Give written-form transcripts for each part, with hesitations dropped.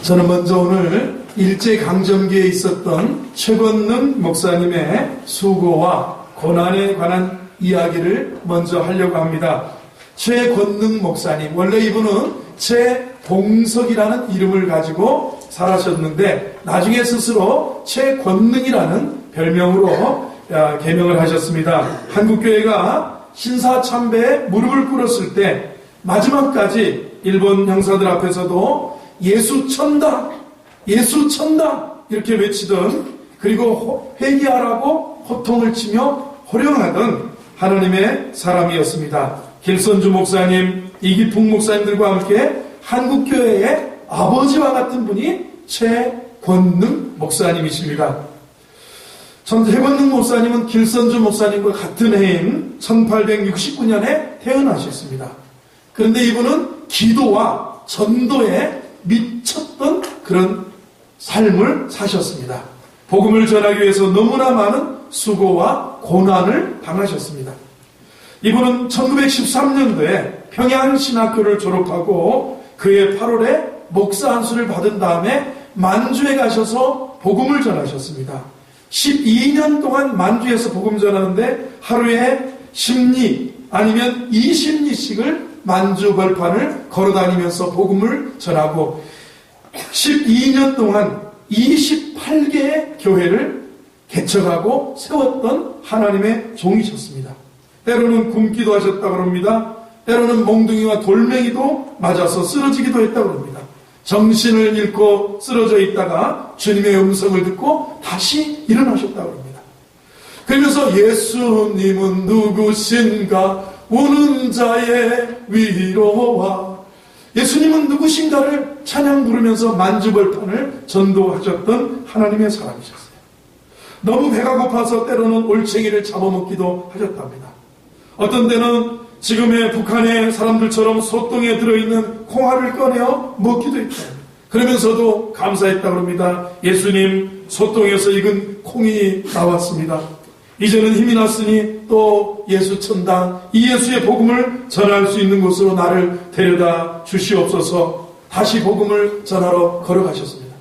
저는 먼저 오늘 일제강점기에 있었던 최권능 목사님의 수고와 고난에 관한 이야기를 먼저 하려고 합니다. 최권능 목사님, 원래 이분은 최봉석이라는 이름을 가지고 살아셨는데 나중에 스스로 최권능이라는 별명으로 개명을 하셨습니다. 한국교회가 신사참배에 무릎을 꿇었을 때 마지막까지 일본 형사들 앞에서도 예수천당, 예수천당 이렇게 외치던, 그리고 회개하라고 호통을 치며 호령하던 하나님의 사람이었습니다. 길선주 목사님, 이기풍 목사님들과 함께 한국교회의 아버지와 같은 분이 최권능 목사님이십니다. 최권능 목사님은 길선주 목사님과 같은 해인 1869년에 태어나셨습니다. 그런데 이분은 기도와 전도에 미쳤던 그런 삶을 사셨습니다. 복음을 전하기 위해서 너무나 많은 수고와 고난을 당하셨습니다. 이분은 1913년도에 평양신학교를 졸업하고 그해 8월에 목사 안수를 받은 다음에 만주에 가셔서 복음을 전하셨습니다. 12년 동안 만주에서 복음 전하는데 하루에 10리 아니면 20리씩을 만주 벌판을 걸어다니면서 복음을 전하고 12년 동안 28개의 교회를 개척하고 세웠던 하나님의 종이셨습니다. 때로는 굶기도 하셨다고 합니다. 때로는 몽둥이와 돌멩이도 맞아서 쓰러지기도 했다고 합니다. 정신을 잃고 쓰러져 있다가 주님의 음성을 듣고 다시 일어나셨다고 합니다. 그러면서 예수님은 누구신가 우는 자의 위로와, 예수님은 누구신가를 찬양 부르면서 만주벌판을 전도하셨던 하나님의 사람이셨어요. 너무 배가 고파서 때로는 올챙이를 잡아먹기도 하셨답니다. 어떤 때는 지금의 북한의 사람들처럼 소똥에 들어있는 콩알을 꺼내어 먹기도 했다. 그러면서도 감사했다고 합니다. 예수님, 소똥에서 익은 콩이 나왔습니다. 이제는 힘이 났으니 또 예수 천당, 이 예수의 복음을 전할 수 있는 곳으로 나를 데려다 주시옵소서. 다시 복음을 전하러 걸어가셨습니다.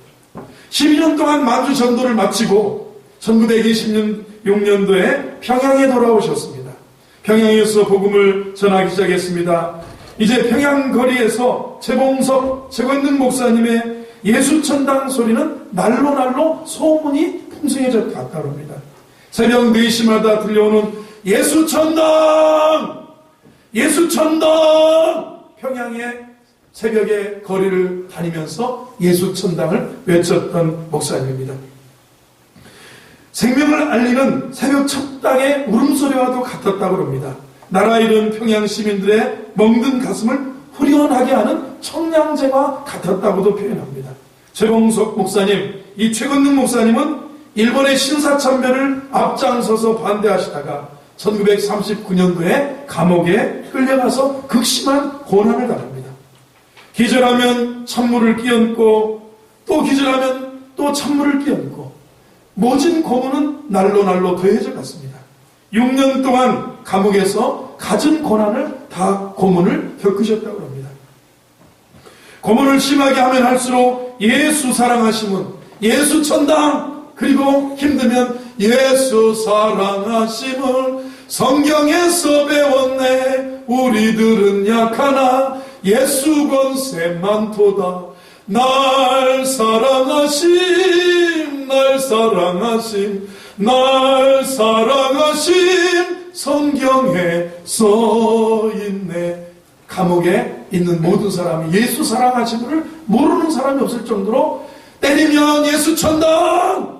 12년 동안 만주 전도를 마치고 1926년도에 평양에 돌아오셨습니다. 평양에서 복음을 전하기 시작했습니다. 이제 평양 거리에서 최봉석, 최권능 목사님의 예수천당 소리는 날로 소문이 풍성해졌다고 합니다. 새벽 4시마다 들려오는 예수천당! 예수천당! 평양의 새벽의 거리를 다니면서 예수천당을 외쳤던 목사님입니다. 생명을 알리는 새벽 첫당의 울음소리와도 같았다고 합니다. 나라 잃은 평양 시민들의 멍든 가슴을 후련하게 하는 청량제와 같았다고도 표현합니다. 최봉석 목사님, 이 최권능 목사님은 일본의 신사참배를 앞장서서 반대하시다가 1939년도에 감옥에 끌려가서 극심한 고난을 당합니다. 기절하면 찬물을 끼얹고 또 기절하면 또 찬물을 끼얹고 모진 고문은 날로 더해져 갔습니다. 6년 동안 감옥에서 갖은 고난을 다 고문을 겪으셨다고 합니다. 고문을 심하게 하면 할수록 예수 사랑하심은 예수 천당, 그리고 힘들면 예수 사랑하심을 성경에서 배웠네. 우리들은 약하나 예수 권세 많도다. 날 사랑하심, 날 사랑하심, 날 사랑하심 성경에 써있네. 감옥에 있는 모든 사람이 예수 사랑하심을 모르는 사람이 없을 정도로 때리면 예수 천당,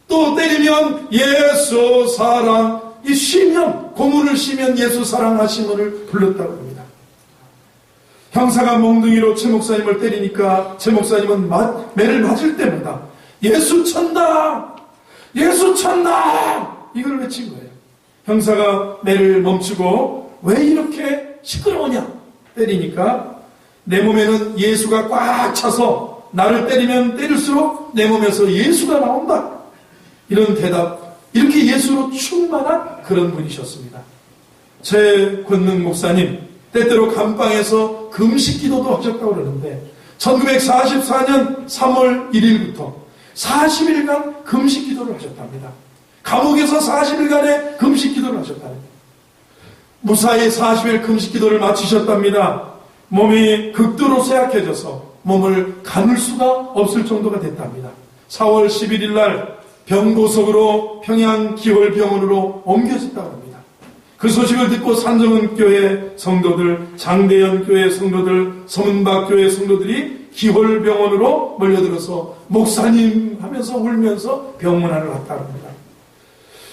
또 때리면 예수 사랑, 이 쉬면, 고문을 쉬면 예수 사랑하심을 불렀다고 합니다. 형사가 몽둥이로 최 목사님을 때리니까 최 목사님은 매를 맞을 때마다 예수 천당, 예수 천당 이걸 외친 거예요. 형사가 매를 멈추고 왜 이렇게 시끄러우냐 때리니까 내 몸에는 예수가 꽉 차서 나를 때리면 때릴수록 내 몸에서 예수가 나온다. 이런 대답, 이렇게 예수로 충만한 그런 분이셨습니다. 최권능 목사님, 때때로 감방에서 금식 기도도 하셨다고 그러는데 1944년 3월 1일부터 40일간 금식 기도를 하셨답니다. 감옥에서 40일간의 금식 기도를 하셨답니다. 무사히 40일 금식 기도를 마치셨답니다. 몸이 극도로 쇠약해져서 몸을 가눌 수가 없을 정도가 됐답니다. 4월 11일 날 병고석으로 평양기월병원으로 옮겨졌다고 합니다. 그 소식을 듣고 산정은교회 성도들, 장대연교회 성도들, 서문박교회 성도들이 기월병원으로 몰려들어서 목사님 하면서 울면서 병문안을 왔다고 합니다.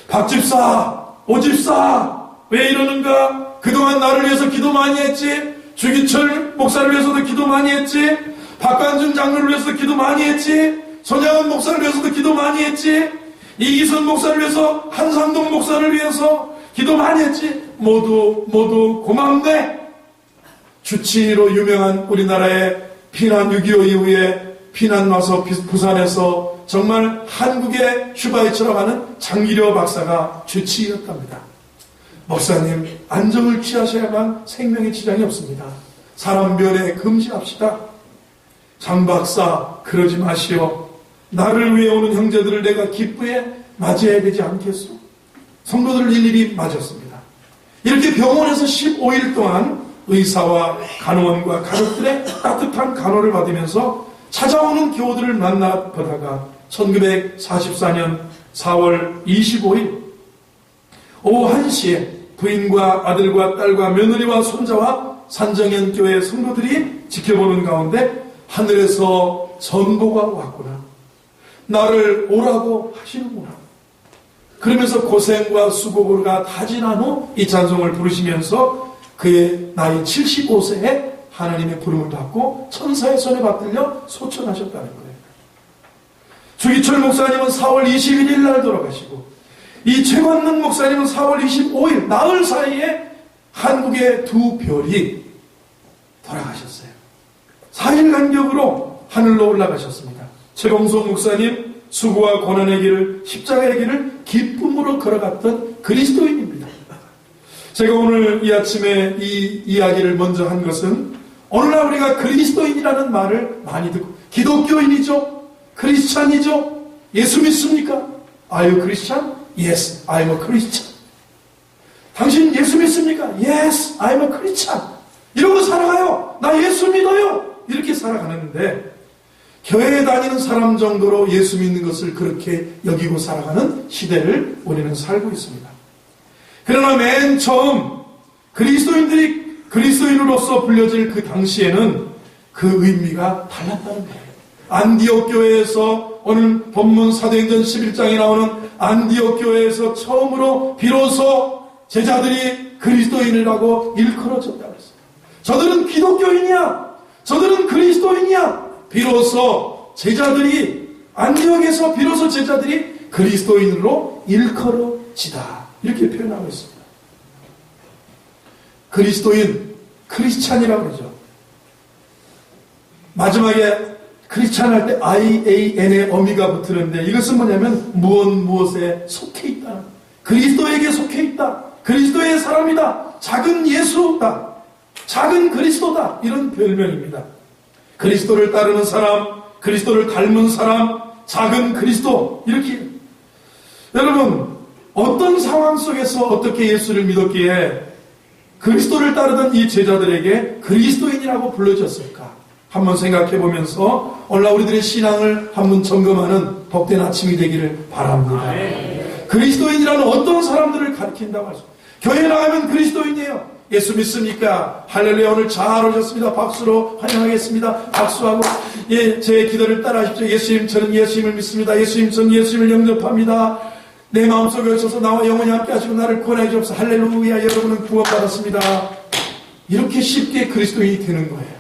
박집사, 오집사, 왜 이러는가? 그동안 나를 위해서 기도 많이 했지? 주기철 목사를 위해서도 기도 많이 했지? 박관준 장로를 위해서도 기도 많이 했지? 손양원 목사를 위해서도 기도 많이 했지? 이기선 목사를 위해서, 한상동 목사를 위해서 기도 많이 했지? 모두 고맙네. 주치의로 유명한 우리나라의 피난 6.25 이후에 피난 와서 부산에서 정말 한국의 슈바이처럼 하는 장기려 박사가 주치의였답니다. 목사님, 안정을 취하셔야만 생명에 지장이 없습니다. 사람 변에 금지합시다. 장 박사, 그러지 마시오. 나를 위해 오는 형제들을 내가 기쁘게 맞이해야 되지 않겠소? 성도들을 일일이 맞았습니다. 이렇게 병원에서 15일 동안 의사와 간호원과 가족들의 따뜻한 간호를 받으면서 찾아오는 교우들을 만나보다가 1944년 4월 25일 오후 1시에 부인과 아들과 딸과 며느리와 손자와 산정연교회 성도들이 지켜보는 가운데 하늘에서 전보가 왔구나. 나를 오라고 하시는구나. 그러면서 고생과 수고가 다 지난 후 이 찬송을 부르시면서 그의 나이 75세에 하나님의 부름을 받고 천사의 손에 받들려 소천하셨다는 거예요. 주기철 목사님은 4월 21일 날 돌아가시고 이 최관능 목사님은 4월 25일 나흘 사이에 한국의 두 별이 돌아가셨어요. 4일 간격으로 하늘로 올라가셨습니다. 최봉소 목사님 수고와 고난의 길을, 십자가의 길을 기쁨으로 걸어갔던 그리스도인입니다. 제가 오늘 이 아침에 이 이야기를 먼저 한 것은 오늘날 우리가 그리스도인이라는 말을 많이 듣고 기독교인이죠? 크리스찬이죠? 예수 믿습니까? Are you Christian? Yes, I'm a Christian. 당신 예수 믿습니까? Yes, I'm a Christian. 이러고 살아가요. 나 예수 믿어요. 이렇게 살아가는데 교회에 다니는 사람 정도로 예수 믿는 것을 그렇게 여기고 살아가는 시대를 우리는 살고 있습니다. 그러나 맨 처음 그리스도인들이 그리스도인으로서 불려질 그 당시에는 그 의미가 달랐다는 거예요. 안디옥 교회에서 오늘 본문 사도행전 11장에 나오는 안디옥 교회에서 처음으로 비로소 제자들이 그리스도인이라고 일컬어졌다고 했어요. 저들은 기독교인이야. 저들은 그리스도인이야. 비로소 제자들이 안디옥에서 비로소 제자들이 그리스도인으로 일컬어지다. 이렇게 표현하고 있습니다. 그리스도인, 크리스찬이라고 그러죠. 마지막에 크리스찬 할 때 IAN의 어미가 붙으는데 이것은 뭐냐면 무엇에 속해 있다. 그리스도에게 속해 있다. 그리스도의 사람이다. 작은 예수다. 작은 그리스도다. 이런 별명입니다. 그리스도를 따르는 사람, 그리스도를 닮은 사람, 작은 그리스도. 이렇게. 여러분, 어떤 상황 속에서 어떻게 예수를 믿었기에 그리스도를 따르던 이 제자들에게 그리스도인이라고 불러졌을까? 한번 생각해 보면서 오늘 우리들의 신앙을 한번 점검하는 복된 아침이 되기를 바랍니다. 그리스도인이라는 어떤 사람들을 가리킨다고 하죠. 교회 나가면 그리스도인이에요. 예수 믿습니까? 할렐루야, 오늘 잘 오셨습니다. 박수로 환영하겠습니다. 박수하고, 예, 제 기도를 따라하십시오. 예수님, 저는 예수님을 믿습니다. 예수님, 저는 예수님을 영접합니다. 내 마음속에 오셔서 나와 영원히 함께 하시고 나를 구원해 주옵소서. 할렐루야, 여러분은 구원받았습니다. 이렇게 쉽게 그리스도인이 되는 거예요.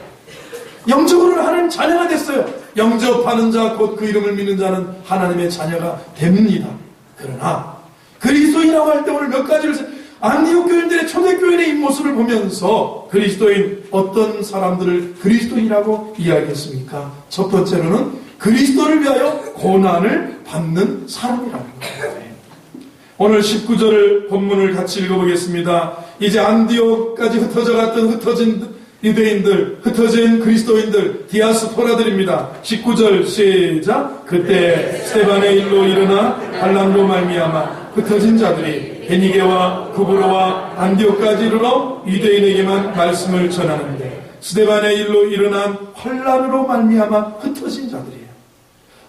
영적으로는 하나님 자녀가 됐어요. 영접하는 자, 곧 그 이름을 믿는 자는 하나님의 자녀가 됩니다. 그러나 그리스도인이라고 할 때 오늘 몇 가지를 안디옥 교인들의 초대교인의 입모습을 보면서 그리스도인 어떤 사람들을 그리스도인이라고 이야기했습니까? 첫 번째로는 그리스도를 위하여 고난을 받는 사람이라는 거예요. 오늘 19절 본문을 같이 읽어보겠습니다. 이제 안디옥까지 흩어진 유대인들, 흩어진 그리스도인들, 디아스포라들입니다. 19절 시작. 그때 스데반의 일로 일어나 반란으로 말미암아 흩어진 자들이 베니게와 구브로와 안디옥까지 이르러 유대인에게만 말씀을 전하는데, 스데반의 일로 일어난 환란으로 말미암아 흩어진 자들이에요.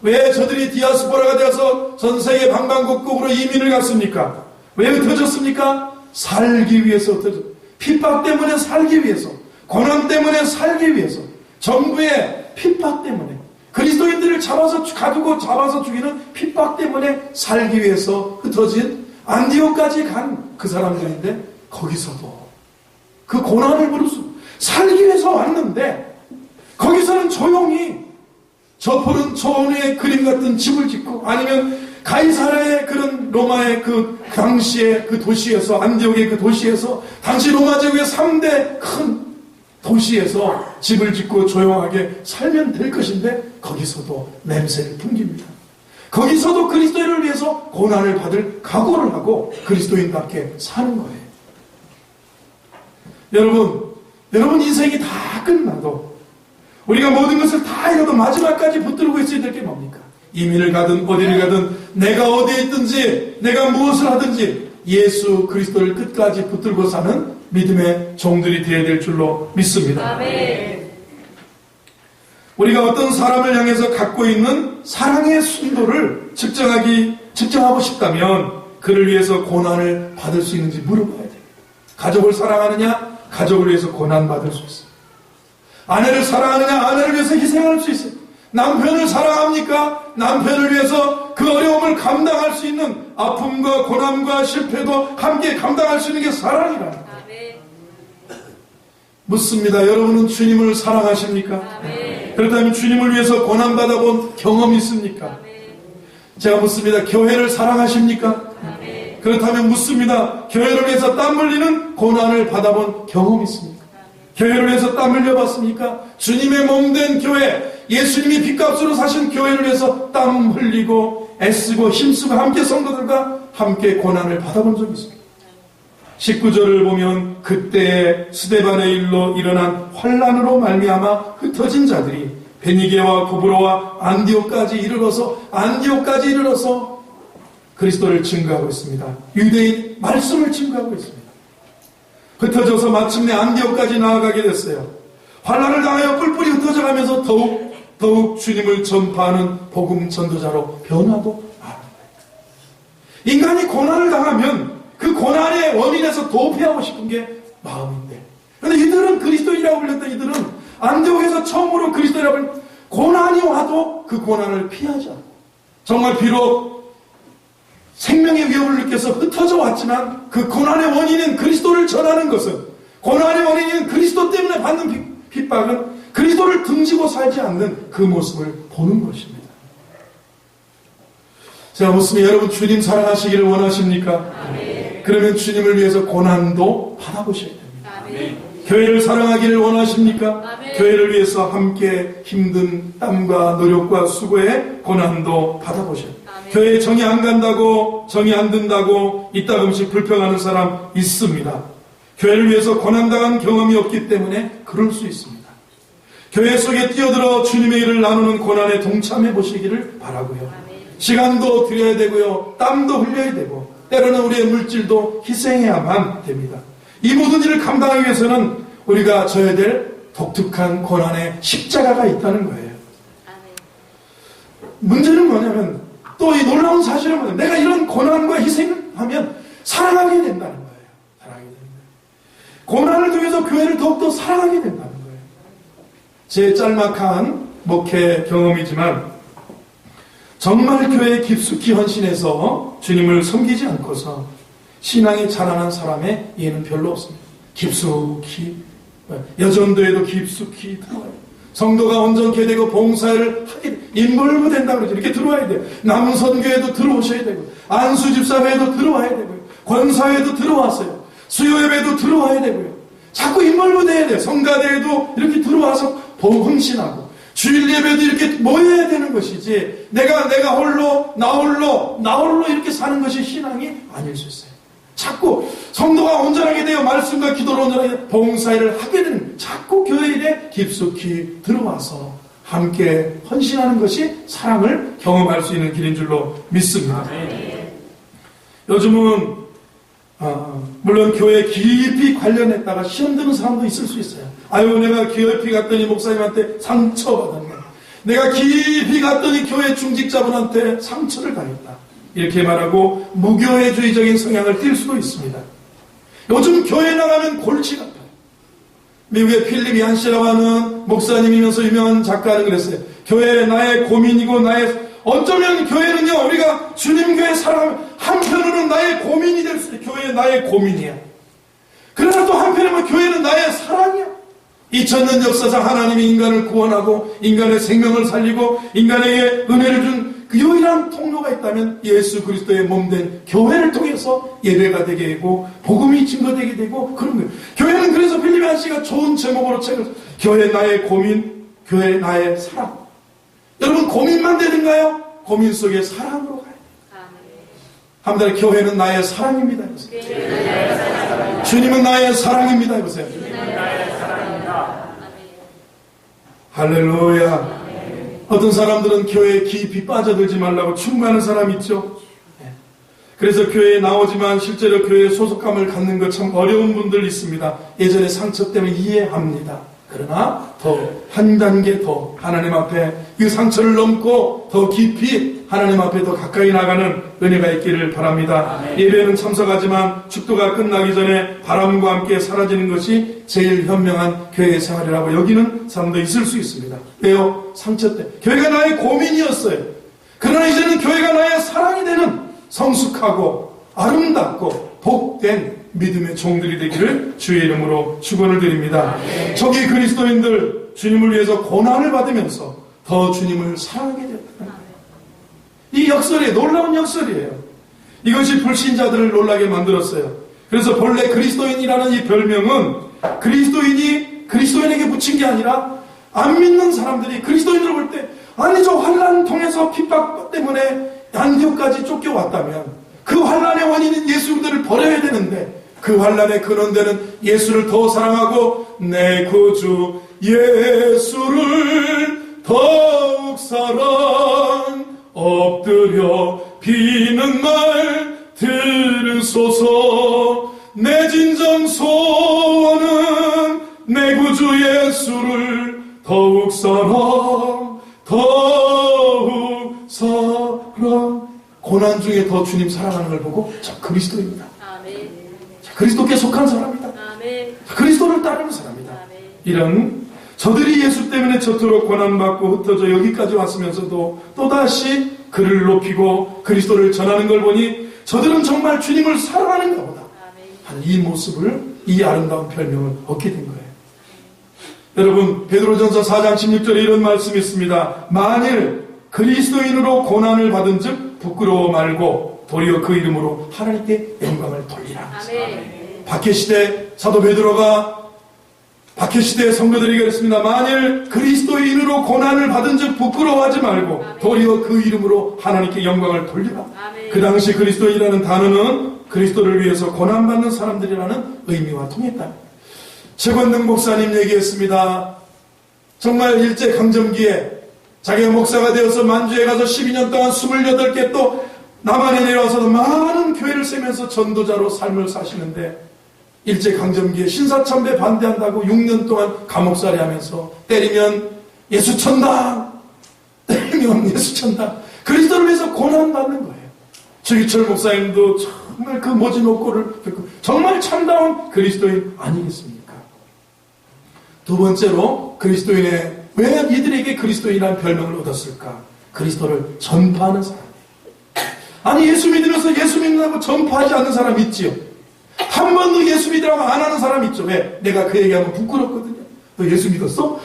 왜 저들이 디아스포라가 되어서 전 세계 방방곡곡으로 이민을 갔습니까? 왜 흩어졌습니까? 살기 위해서 흩어졌. 핍박 때문에 살기 위해서, 고난 때문에 살기 위해서, 정부의 핍박 때문에, 그리스도인들을 가두고 잡아서 죽이는 핍박 때문에 살기 위해서 흩어진 안디옥까지 간 그 사람들인데, 거기서도 그 고난을 부르수 살기 위해서 왔는데, 거기서는 조용히 저 푸른 초원의 그림 같은 집을 짓고, 아니면 가이사라의 그런 로마의 그 당시의 그 도시에서, 안디옥의 그 도시에서, 당시 로마 제국의 3대 큰 도시에서 집을 짓고 조용하게 살면 될 것인데, 거기서도 냄새를 풍깁니다. 거기서도 그리스도인을 위해서 고난을 받을 각오를 하고 그리스도인답게 사는 거예요. 여러분 인생이 다 끝나도, 우리가 모든 것을 다 잃어도 마지막까지 붙들고 있어야 될 게 뭡니까? 이민을 가든 어디를 가든, 내가 어디에 있든지, 내가 무엇을 하든지 예수 그리스도를 끝까지 붙들고 사는 믿음의 종들이 되어야 될 줄로 믿습니다. 아멘. 우리가 어떤 사람을 향해서 갖고 있는 사랑의 순도를 측정하고 싶다면, 그를 위해서 고난을 받을 수 있는지 물어봐야 됩니다. 가족을 사랑하느냐? 가족을 위해서 고난받을 수 있어요. 아내를 사랑하느냐? 아내를 위해서 희생할 수 있어요. 남편을 사랑합니까? 남편을 위해서 그 어려움을 감당할 수 있는, 아픔과 고난과 실패도 함께 감당할 수 있는 게 사랑이라. 묻습니다. 여러분은 주님을 사랑하십니까? 아멘. 그렇다면 주님을 위해서 고난받아본 경험이 있습니까? 아멘. 제가 묻습니다. 교회를 사랑하십니까? 아멘. 그렇다면 묻습니다. 교회를 위해서 땀 흘리는 고난을 받아본 경험이 있습니까? 교회를 위해서 땀 흘려봤습니까? 주님의 몸된 교회, 예수님이 빚값으로 사신 교회를 위해서 땀 흘리고 애쓰고 힘쓰고 함께 성도들과 함께 고난을 받아본 적이 있습니다. 19절을 보면, 그때 스데반의 일로 일어난 환란으로 말미암아 흩어진 자들이 베니게와 구브로와 안디옥까지 이르러서 그리스도를 증거하고 있습니다. 유대인 말씀을 증거하고 있습니다. 흩어져서 마침내 안디옥까지 나아가게 됐어요. 환란을 당하여 뿔뿔이 흩어져 가면서 더욱 주님을 전파하는 복음 전도자로 변화도 하는 거예요. 인간이 고난을 당하면 그 고난의 원인에서 도피하고 싶은 게 마음인데, 그런데 이들은 그리스도인이라고 불렸던 이들은 안디옥에서 처음으로 그리스도인이라고 불렸던, 고난이 와도 그 고난을 피하지 않고, 정말 비록 생명의 위협을 느껴서 흩어져 왔지만 그 고난의 원인은 그리스도를 전하는 것은, 고난의 원인은 그리스도 때문에 받는 핍박은 그리스도를 등지고 살지 않는 그 모습을 보는 것입니다. 제가 묻습니다. 여러분 주님 사랑하시기를 원하십니까? 아멘. 그러면 주님을 위해서 고난도 받아보셔야 됩니다. 아멘. 교회를 사랑하기를 원하십니까? 아멘. 교회를 위해서 함께 힘든 땀과 노력과 수고의 고난도 받아보셔야 됩니다. 아멘. 교회에 정이 안 간다고, 정이 안 든다고 이따금씩 불평하는 사람 있습니다. 교회를 위해서 고난당한 경험이 없기 때문에 그럴 수 있습니다. 교회 속에 뛰어들어 주님의 일을 나누는 고난에 동참해 보시기를 바라고요. 아멘. 시간도 드려야 되고요, 땀도 흘려야 되고, 때로는 우리의 물질도 희생해야만 됩니다. 이 모든 일을 감당하기 위해서는 우리가 져야 될 독특한 고난의 십자가가 있다는 거예요. 문제는 뭐냐면, 또 이 놀라운 사실은 뭐냐면, 내가 이런 고난과 희생을 하면 사랑하게 된다는 거예요. 사랑하게 됩니다. 고난을 통해서 교회를 더욱더 사랑하게 된다는 거예요. 제 짤막한 목회 경험이지만, 정말 교회에 깊숙이 헌신해서 주님을 섬기지 않고서 신앙이 자라난 사람의 예는 별로 없습니다. 깊숙이, 여전도에도 깊숙이 들어와요. 성도가 온전케 되고 봉사를 하게, 인볼브 된다고 그러죠. 이렇게 들어와야 돼요. 남은 선교회도 들어오셔야 되고, 안수집사회도 들어와야 되고요, 권사회도 들어왔어요. 수요예배도 들어와야 되고요. 자꾸 인볼브 돼야 돼요. 성가대회도 이렇게 들어와서 헌신하고, 주일 예배도 이렇게 모여야 되는 것이지, 내가 홀로, 나 홀로 이렇게 사는 것이 신앙이 아닐 수 있어요. 자꾸 성도가 온전하게 되어 말씀과 기도로 온전하게 봉사일을 하게 되는, 자꾸 교회 일에 깊숙이 들어와서 함께 헌신하는 것이 사랑을 경험할 수 있는 길인 줄로 믿습니다. 요즘은 물론 교회 깊이 관련했다가 시험 드는 사람도 있을 수 있어요. 아유, 내가 깊이 갔더니 목사님한테 상처받았네. 내가 깊이 갔더니 교회 중직자분한테 상처를 당했다. 이렇게 말하고 무교회주의적인 성향을 띌 수도 있습니다. 요즘 교회 나가면 골치 아파요. 미국의 필립 얀시라고 하는 목사님이면서 유명한 작가는 그랬어요. 교회 나의 고민이고 어쩌면 교회는요, 우리가 주님 교회 사랑하면 한편으로는 나의 고민이 될 수 있어요. 교회 나의 고민이야. 그러나 또 한편으로는 교회는 나의 사랑이야. 2000년 역사상 하나님이 인간을 구원하고 인간의 생명을 살리고 인간에게 은혜를 준 그 유일한 통로가 있다면 예수 그리스도의 몸된 교회를 통해서 예배가 되게 되고 복음이 증거되게 되고 그런 거예요. 교회는 그래서 필립 얀시가 좋은 제목으로 책을, 교회 나의 고민, 교회 나의 사랑. 여러분, 고민만 되는가요? 고민 속에 사랑으로 가야 돼요. 한번 교회는 나의 사랑입니다. 해보세요. 주님은 나의 사랑입니다. 해보세요. 할렐루야. 어떤 사람들은 교회에 깊이 빠져들지 말라고 충고하는 사람 있죠. 그래서 교회에 나오지만 실제로 교회에 소속감을 갖는 것 참 어려운 분들 있습니다. 예전의 상처 때문에 이해합니다. 그러나 더 한 단계 더 하나님 앞에 이 상처를 넘고 더 깊이 하나님 앞에 더 가까이 나가는 은혜가 있기를 바랍니다. 예배는 참석하지만 축도가 끝나기 전에 바람과 함께 사라지는 것이 제일 현명한 교회 생활이라고 여기는 사람도 있을 수 있습니다. 왜요? 상처 때 교회가 나의 고민이었어요. 그러나 이제는 교회가 나의 사랑이 되는 성숙하고 아름답고 복된 믿음의 종들이 되기를 주의 이름으로 축원을 드립니다. 저기 그리스도인들 주님을 위해서 고난을 받으면서 더 주님을 사랑하게 되었다. 이 역설이 놀라운 역설이에요. 이것이 불신자들을 놀라게 만들었어요. 그래서 본래 그리스도인이라는 이 별명은 그리스도인이 그리스도인에게 붙인 게 아니라 안 믿는 사람들이 그리스도인으로 볼 때, 아니 저 환난 통해서 핍박 때문에 안디옥까지 쫓겨왔다면 그 환난의 원인은 예수들을 버려야 되는데 그 환난의 근원되는 예수를 더 사랑하고 내 구주 예수를 더욱 사랑 엎드려 비는 말 들으소서. 내 진정 소원은 내 구주 예수를 더욱 사랑 더욱 사랑. 고난 중에 더 주님 사랑하는 걸 보고 저 그리스도입니다. 아멘. 그리스도께 속한 사람이다. 아멘. 그리스도를 따르는 사람이다. 아멘. 이런 저들이 예수 때문에 저토록 고난받고 흩어져 여기까지 왔으면서도 또다시 그를 높이고 그리스도를 전하는 걸 보니 저들은 정말 주님을 사랑하는가 보다 하는 이 모습을, 이 아름다운 별명을 얻게 된 거예요. 여러분, 베드로전서 4장 16절에 이런 말씀이 있습니다. 만일 그리스도인으로 고난을 받은 즉 부끄러워 말고 도리어 그 이름으로 하나님께 영광을 돌리라. 박해시대 사도 베드로가 박해시대의 성도들에게 그랬습니다. 만일 그리스도인으로 고난을 받은 즉 부끄러워하지 말고 도리어 그 이름으로 하나님께 영광을 돌리라. 그 당시 그리스도인이라는 단어는 그리스도를 위해서 고난받는 사람들이라는 의미와 통했다. 최권능 목사님 얘기했습니다. 정말 일제강점기에 자기가 목사가 되어서 만주에 가서 12년 동안 28개 또 남한에 내려와서도 많은 교회를 세면서 전도자로 삶을 사시는데 일제강점기에 신사참배 반대한다고 6년 동안 감옥살이 하면서 때리면 예수천당, 때리면 예수천당, 그리스도를 위해서 고난받는 거예요. 최기철 목사님도 정말 그 모진 옥고를 겪고 정말 참다운 그리스도인 아니겠습니까? 두 번째로 그리스도인의, 왜 이들에게 그리스도인이라는 별명을 얻었을까? 그리스도를 전파하는 사람이에요. 아니 예수 믿으면서 예수 믿는다고 전파하지 않는 사람 있지요. 한 번도 예수 믿으라고 안 하는 사람 있죠. 왜? 내가 그 얘기하면 부끄럽거든요. 너 예수 믿었어?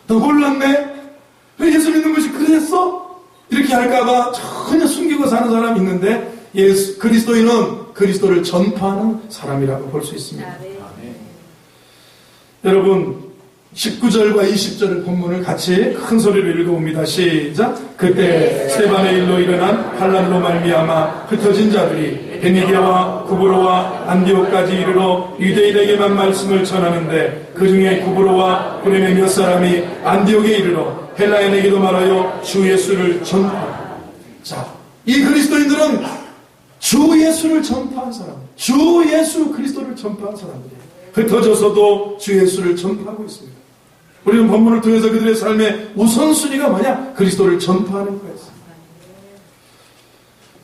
너 몰랐네? 왜 예수 믿는 것이 그랬어? 이렇게 할까봐 전혀 숨기고 사는 사람이 있는데 그리스도인은 그리스도를 전파하는 사람이라고 볼 수 있습니다. 여러분, 19절과 20절의 본문을 같이 큰 소리로 읽어봅니다. 시작. 그때 스데반의 일로 일어난 환란으로 말미암아 흩어진 자들이 베니게와 구브로와 안디옥까지 이르러 유대인에게만 말씀을 전하는데 그 중에 구브로와 구레네 몇 사람이 안디옥에 이르러 헬라인에게도 말하여 주 예수를 전파하라. 자, 이 그리스도인들은 주 예수를 전파한 사람, 주 예수 그리스도를 전파한 사람들이에요. 흩어져서도 주 예수를 전파하고 있습니다. 우리는 본문을 통해서 그들의 삶의 우선순위가 뭐냐? 그리스도를 전파하는 거였습니다.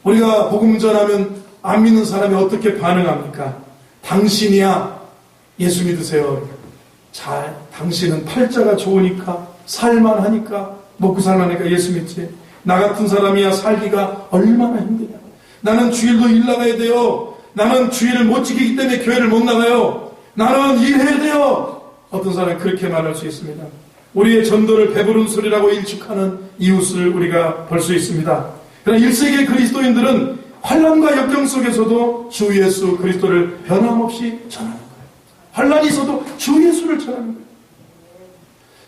우리가 복음 전하면 안 믿는 사람이 어떻게 반응합니까? 당신이야 예수 믿으세요. 잘, 당신은 팔자가 좋으니까 살만하니까 먹고 살만하니까 예수 믿지. 나 같은 사람이야 살기가 얼마나 힘드냐. 나는 주일도 일 나가야 돼요. 나는 주일을 못 지키기 때문에 교회를 못 나가요. 나는 일해야 돼요. 어떤 사람은 그렇게 말할 수 있습니다. 우리의 전도를 배부른 소리라고 일축하는 이웃을 우리가 볼 수 있습니다. 그러나 1세기의 그리스도인들은 환난과 역경 속에서도 주 예수 그리스도를 변함없이 전하는 거예요. 환난이 있어도 주 예수를 전하는 거예요.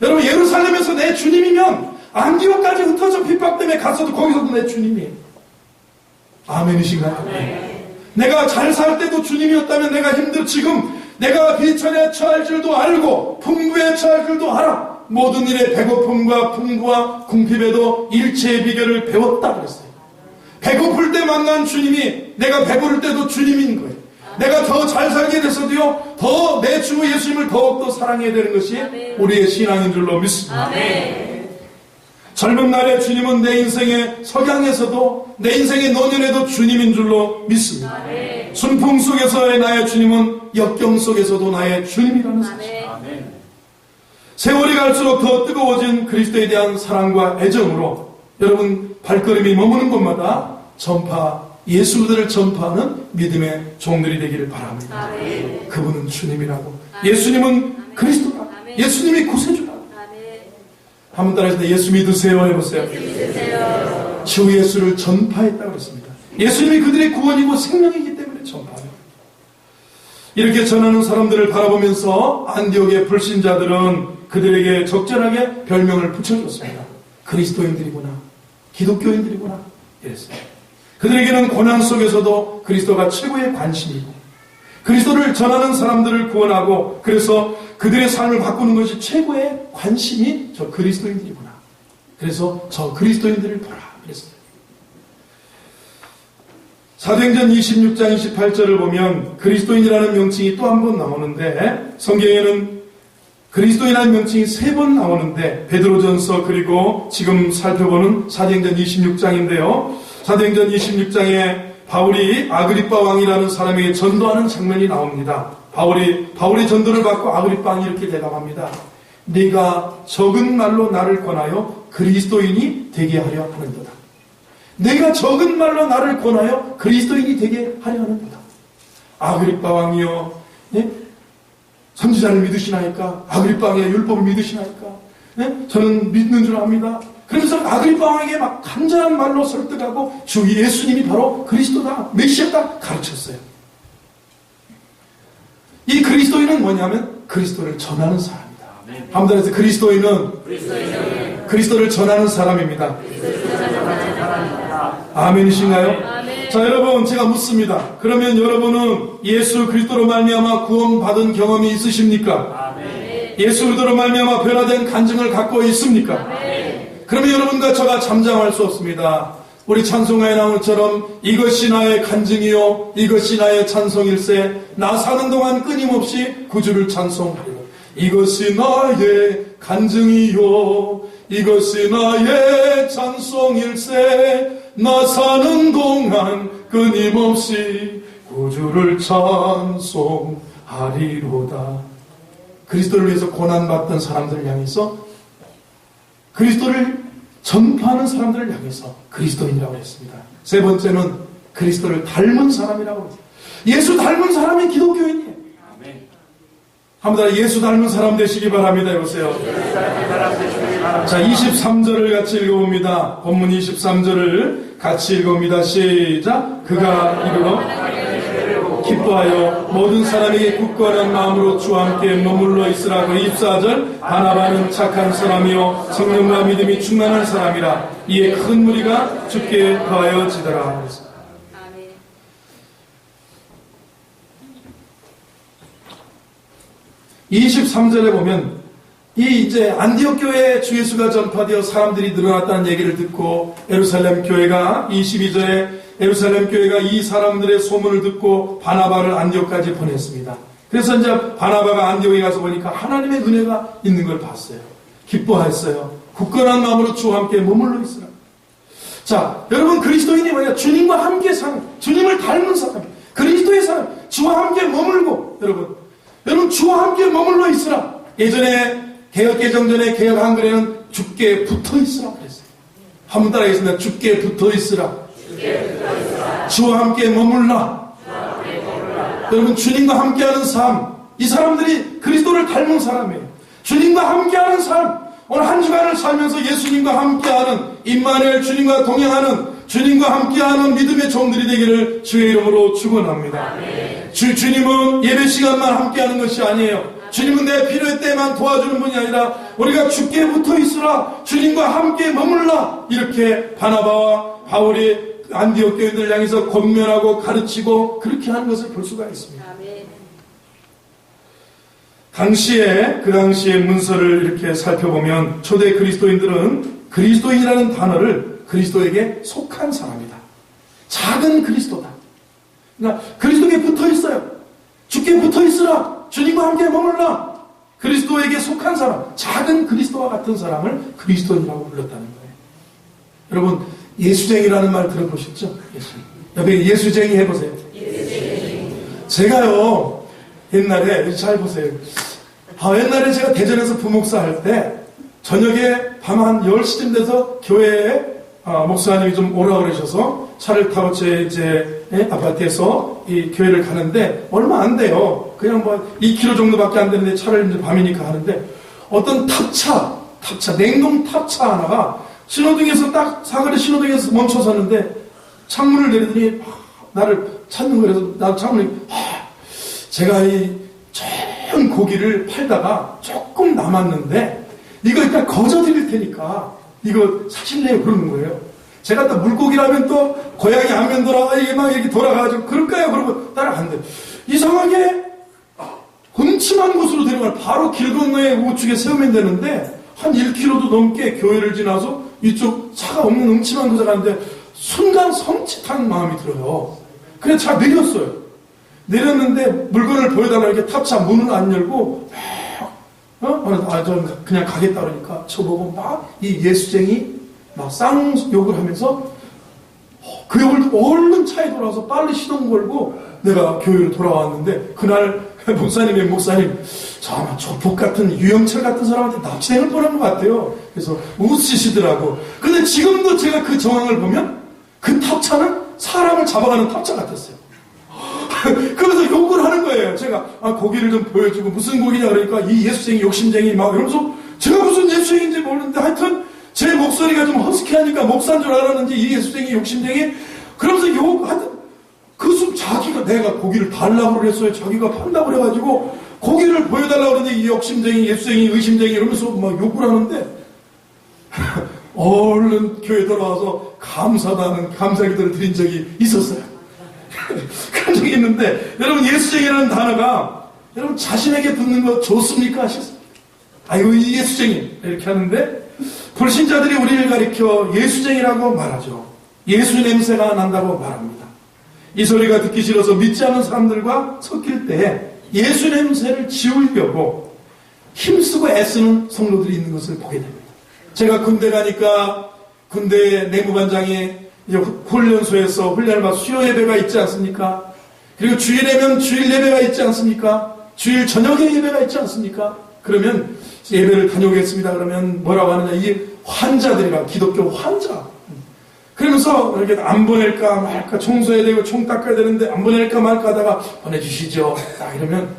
여러분, 예루살렘에서 내 주님이면 안디옥까지 흩어져 핍박 때문에 갔어도 거기서도 내 주님이에요. 아멘이신가요? 네. 내가 잘 살 때도 주님이었다면 내가 지금 내가 비천에 처할 줄도 알고 풍부에 처할 줄도 알아. 모든 일에 배고픔과 풍부와 궁핍에도 일체의 비결을 배웠다 그랬어요. 배고플 때 만난 주님이 내가 배부를 때도 주님인 거예요. 내가 더 잘 살게 돼서도요, 더 내 주 예수님을 더욱더 사랑해야 되는 것이 우리의 신앙인 줄로 믿습니다. 아멘. 젊은 날에 주님은 내 인생의 석양에서도 내 인생의 노년에도 주님인 줄로 믿습니다. 아멘. 순풍 속에서의 나의 주님은 역경 속에서도 나의 주님이라는 사실. 세월이 갈수록 더 뜨거워진 그리스도에 대한 사랑과 애정으로 여러분 발걸음이 머무는 곳마다 예수들을 전파하는 믿음의 종들이 되기를 바랍니다. 아멘. 그분은 주님이라고. 아멘. 예수님은 그리스도라. 아멘. 예수님이 구세주라. 한번 따라해서 예수 믿으세요 해보세요. 예수 믿으세요. 주 예수를 전파했다고 그랬습니다. 예수님이 그들의 구원이고 생명이기 때문에 전파합니다. 이렇게 전하는 사람들을 바라보면서 안디옥의 불신자들은 그들에게 적절하게 별명을 붙여줬습니다. 그리스도인들이구나, 기독교인들이구나 이랬어요. 그들에게는 고난 속에서도 그리스도가 최고의 관심이고 그리스도를 전하는 사람들을 구원하고 그래서 그들의 삶을 바꾸는 것이 최고의 관심이 저 그리스도인들이구나. 그래서 저 그리스도인들을 보라 그랬어요. 사도행전 26장 28절을 보면 그리스도인이라는 명칭이 또 한 번 나오는데 성경에는 그리스도인이라는 명칭이 3번 나오는데 베드로전서 그리고 지금 살펴보는 사도행전 26장인데요. 사도행전 26장에 바울이 아그리빠 왕이라는 사람에게 전도하는 장면이 나옵니다. 바울이 전도를 받고 아그리빠 왕이 이렇게 대답합니다. 네가 적은 말로 나를 권하여 그리스도인이 되게 하려 하는도다. 내가 적은 말로 나를 권하여 그리스도인이 되게 하려 하는도다. 아그리빠 왕이여, 네? 선지자를 믿으시나이까? 아그리빠 왕의 율법을 믿으시나이까? 네? 저는 믿는 줄 압니다. 그래서 아그리빠 왕에게 막 간절한 말로 설득하고 주 예수님이 바로 그리스도다, 메시아다 가르쳤어요. 이 그리스도인은 뭐냐면 그리스도를 전하는 사람이다. 한번 따라서 그리스도인은 그리스도를 전하는 사람입니다. 아멘이신가요? 아멘. 자, 여러분 제가 묻습니다. 그러면 여러분은 예수 그리스도로 말미암아 구원받은 경험이 있으십니까? 아멘. 예수 그리스도로 말미암아 변화된 간증을 갖고 있습니까? 아멘. 그러면 여러분과 저가 잠잠할 수 없습니다. 우리 찬송가에 나오는 것처럼 이것이 나의 간증이요 이것이 나의 찬송일세 나 사는 동안 끊임없이 구주를 찬송하리라. 이것이 나의 간증이요 이것이 나의 찬송일세 나 사는 동안 끊임없이 구주를 찬송하리로다. 그리스도를 위해서 고난받던 사람들을 향해서 그리스도를 전파하는 사람들을 향해서 그리스도인이라고 했습니다. 세 번째는 그리스도를 닮은 사람이라고 했습니다. 예수 닮은 사람이 기독교인이에요. 아멘. 한번 다 예수 닮은 사람 되시기 바랍니다. 여보세요. 자, 23절을 같이 읽어봅니다. 본문 23절을 같이 읽어봅니다. 시작. 그가 이르러 깊은 기뻐하여 모든 사람에게 굳건한 마음으로 주와 함께 머물러 있으라. 그 24절 바나바는 착한 사람이요 성령과 믿음이 충만한 사람이라. 이에 큰 무리가 주께 거하여지더라. 23절에 보면 이제 안디옥 교회에 주 예수가 전파되어 사람들이 늘어났다는 얘기를 듣고 예루살렘 교회가 22절에 예루살렘 교회가 이 사람들의 소문을 듣고 바나바를 안디옥까지 보냈습니다. 그래서 이제 바나바가 안디옥에 가서 보니까 하나님의 은혜가 있는 걸 봤어요. 기뻐했어요. 굳건한 마음으로 주와 함께 머물러 있으라. 자, 여러분 그리스도인이 뭐냐? 주님과 함께 사는, 주님을 닮은 사람, 그리스도의 사람, 주와 함께 머물고 여러분 주와 함께 머물러 있으라. 예전에 개혁개정전에 개혁 한글에는 주께 붙어 있으라 그랬어요. 한번 따라하겠습니다. 주께 붙어 있으라. 주와 함께 머물라. 여러분 주님과 함께하는 삶, 이 사람들이 그리스도를 닮은 사람이에요. 주님과 함께하는 삶, 오늘 한 주간을 살면서 예수님과 함께하는 임마누엘, 주님과 동행하는, 주님과 함께하는 믿음의 종들이 되기를 주의 이름으로 축원합니다. 주님은 예배 시간만 함께하는 것이 아니에요. 주님은 내 필요할 때만 도와주는 분이 아니라 우리가 주께 붙어 있으라, 주님과 함께 머물라, 이렇게 바나바와 바울이 안디옥 교인들을 향해서 권면하고 가르치고 그렇게 하는 것을 볼 수가 있습니다. 그 당시에 문서를 이렇게 살펴보면 초대 그리스도인들은 그리스도인이라는 단어를 그리스도에게 속한 사람이다. 작은 그리스도다. 그러니까 그리스도에게 붙어 있어요. 주께 붙어 있으라. 주님과 함께 머물라. 그리스도에게 속한 사람, 작은 그리스도와 같은 사람을 그리스도인이라고 불렀다는 거예요. 여러분 예수쟁이라는 말 들어보셨죠? 옆에 예수쟁이 해보세요. 제가요 옛날에 잘 보세요. 옛날에 제가 대전에서 부목사 할 때 저녁에 밤 한 10시쯤 돼서 교회에 목사님이 좀 오라고 그러셔서 차를 타고 제 이제 아파트에서 이 교회를 가는데 얼마 안 돼요. 그냥 뭐 2km 정도밖에 안 되는데 차를 이제 밤이니까 하는데 어떤 탑차, 냉동 탑차 하나가 신호등에서 딱 사거리 신호등에서 멈춰섰는데 창문을 내리더니 나를 찾는 거라서 나 창문에 제가 이 좋은 고기를 팔다가 조금 남았는데 이거 일단 거저드릴 테니까 이거 사실래요? 그러는 거예요. 제가 또 물고기라면 또 고양이 안면 돌아가 이게 막 이렇게 돌아가가지고 그럴까요? 그러고 따라간대요. 이상하게 음침한 곳으로 데려가요. 바로 길 건너에 우측에 세우면 되는데 한 1km도 넘게 교회를 지나서 이쪽 차가 없는 음침한 곳에 가는데 순간 섬찟한 마음이 들어요. 그래서 차 내렸어요. 내렸는데 물건을 보여달라고 이렇게 탑차 문을 안 열고 저 그냥 가겠다 그러니까 저보고 막 이 예수쟁이 막 쌍욕을 하면서 그 욕을 얼른 차에 돌아와서 빨리 시동 걸고 내가 교회로 돌아왔는데 그날 목사님 아마 조폭 같은 유영철 같은 사람한테 납치될 뻔한 것 같아요. 그래서 웃으시더라고. 근데 지금도 제가 그 정황을 보면 그 탑차는 사람을 잡아가는 탑차 같았어요. 그래서 욕을 하는 거예요. 제가 고기를 좀 보여주고 무슨 고기냐 그러니까 이 예수쟁이 욕심쟁이 막 이러면서 제가 무슨 예수쟁이인지 모르는데 하여튼 제 목소리가 좀 허스키하니까 목사인 줄 알았는지 이 예수쟁이 욕심쟁이 그러면서 하여튼 자기가 내가 고기를 달라고 그랬어요. 자기가 판다고 그래가지고 고기를 보여달라고 그러는데 이 욕심쟁이 예수쟁이 의심쟁이 이러면서 막 욕을 하는데 얼른 교회 돌아와서 감사하다는 감사기도를 드린 적이 있었어요. 그런 적이 있는데 여러분 예수쟁이라는 단어가 여러분 자신에게 붙는 거 좋습니까? 하셨습니까? 아이고 이 예수쟁이 이렇게 하는데 불신자들이 우리를 가리켜 예수쟁이라고 말하죠. 예수 냄새가 난다고 말합니다. 이 소리가 듣기 싫어서 믿지 않는 사람들과 섞일 때 예수 냄새를 지우려고 힘쓰고 애쓰는 성도들이 있는 것을 보게 됩니다. 제가 군대 가니까 군대 내무반장이 이제 훈련소에서 훈련을 받아 수요 예배가 있지 않습니까? 그리고 주일에면 주일 예배가 있지 않습니까? 주일 저녁에 예배가 있지 않습니까? 그러면 예배를 다녀오겠습니다. 그러면 뭐라고 하느냐? 이게 환자들이라 기독교 환자. 그러면서 이렇게 안 보낼까 말까 청소해야 되고 총 닦아야 되는데 안 보낼까 말까 하다가 보내주시죠. 딱 이러면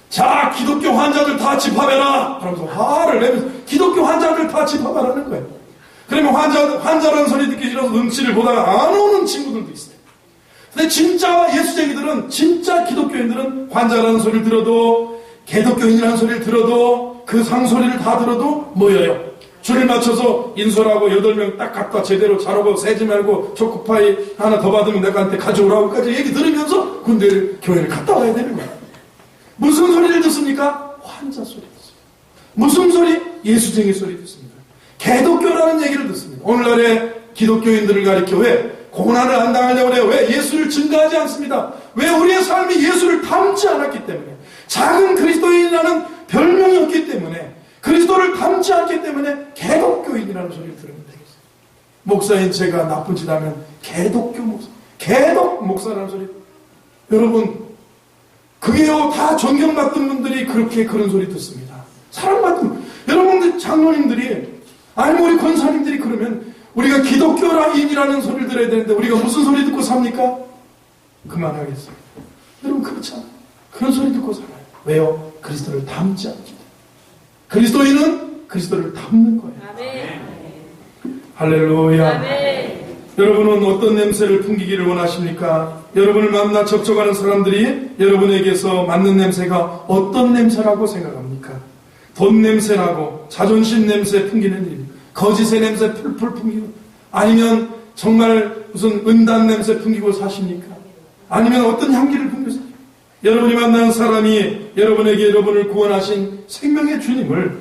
자 기독교 환자들 다 집합해라 하면서 화를 내면서 기독교 환자들 다 집합하라는 거예요. 그러면 환자라는 소리 듣기 싫어서 눈치를 보다가 안 오는 친구들도 있어요. 근데 진짜 예수쟁이들은, 진짜 기독교인들은 환자라는 소리를 들어도, 개독교인이라는 소리를 들어도, 그 상소리를 다 들어도 모여요. 줄을 맞춰서 인솔하고 8명 딱 갖다 제대로 자르고 세지 말고 초코파이 하나 더 받으면 내가한테 가져오라고까지 얘기 들으면서 군대를, 교회를 갔다 와야 되는 거야. 무슨 소리를 듣습니까? 환자 소리 듣습니다. 무슨 소리? 예수쟁이 소리 듣습니다. 개독교라는 얘기를 듣습니다. 오늘날의 기독교인들을 가리켜 왜 고난을 안 당하려고 해요? 왜 예수를 증거하지 않습니다? 왜 우리의 삶이 예수를 닮지 않았기 때문에, 작은 그리스도인이라는 별명이 없기 때문에, 그리스도를 닮지 않기 때문에 개독교인이라는 소리를 들으면 되겠어요. 목사인 제가 나쁜 짓 하면 개독교 목사, 개독 목사라는 소리. 여러분, 그게요, 다 존경받던 분들이 그렇게 그런 소리 듣습니다. 사랑받던, 여러분들 장로님들이, 아니면 우리 권사님들이 그러면 우리가 기독교인이라는 소리를 들어야 되는데 우리가 무슨 소리 듣고 삽니까? 그만하겠습니다. 여러분, 그렇잖아요. 그런 소리 듣고 살아요. 왜요? 그리스도를 닮지 않기 때문에. 그리스도인은 그리스도를 닮는 거예요. 아멘. 할렐루야. 아멘. 여러분은 어떤 냄새를 풍기기를 원하십니까? 여러분을 만나 접촉하는 사람들이 여러분에게서 맡는 냄새가 어떤 냄새라고 생각합니까? 돈 냄새 나고 자존심 냄새 풍기는 일, 거짓의 냄새 풀풀 풍기고, 아니면 정말 무슨 은단 냄새 풍기고 사십니까? 아니면 어떤 향기를 풍기고 사십니까? 여러분이 만나는 사람이 여러분에게 여러분을 구원하신 생명의 주님을,